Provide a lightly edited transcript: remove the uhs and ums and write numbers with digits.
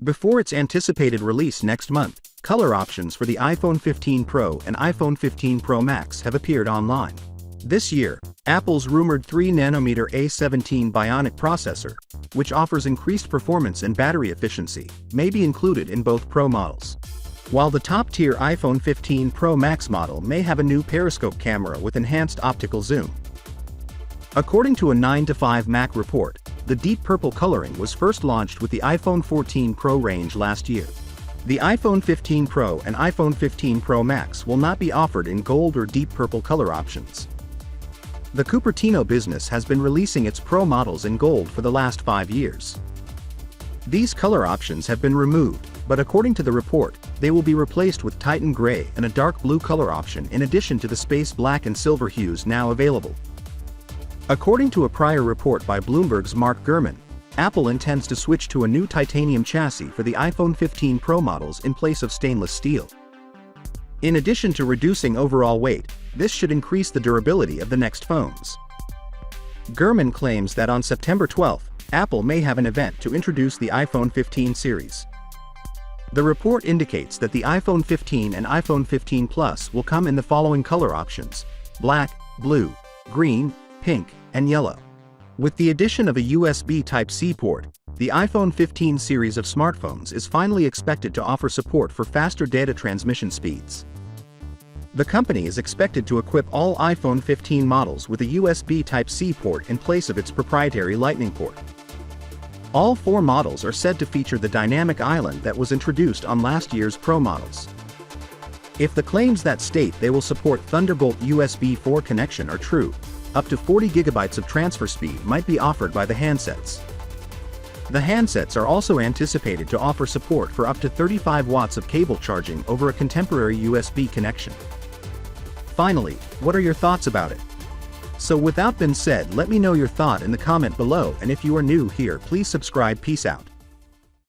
Before its anticipated release next month, color options for the iPhone 15 Pro and iPhone 15 Pro Max have appeared online. This year, Apple's rumored 3nm A17 Bionic processor, which offers increased performance and battery efficiency, may be included in both Pro models. While the top-tier iPhone 15 Pro Max model may have a new periscope camera with enhanced optical zoom. According to a 9to5Mac report, the deep purple coloring was first launched with the iPhone 14 Pro range last year. The iPhone 15 Pro and iPhone 15 Pro Max will not be offered in gold or deep purple color options. The Cupertino business has been releasing its Pro models in gold for the last 5 years. These color options have been removed, but according to the report, they will be replaced with Titan Gray and a dark blue color option in addition to the space black and silver hues now available. According to a prior report by Bloomberg's Mark Gurman, Apple intends to switch to a new titanium chassis for the iPhone 15 Pro models in place of stainless steel. In addition to reducing overall weight, this should increase the durability of the next phones. Gurman claims that on September 12, Apple may have an event to introduce the iPhone 15 series. The report indicates that the iPhone 15 and iPhone 15 Plus will come in the following color options: black, blue, green, pink, and yellow. With the addition of a USB Type-C port, the iPhone 15 series of smartphones is finally expected to offer support for faster data transmission speeds. The company is expected to equip all iPhone 15 models with a USB Type-C port in place of its proprietary Lightning port. All 4 models are said to feature the dynamic island that was introduced on last year's Pro models. If the claims that state they will support Thunderbolt USB 4 connection are true, up to 40 GB of transfer speed might be offered by the handsets. The handsets are also anticipated to offer support for up to 35 watts of cable charging over a contemporary USB connection. Finally, what are your thoughts about it? So without being said, let me know your thought in the comment below, and if you are new here, please subscribe. Peace out.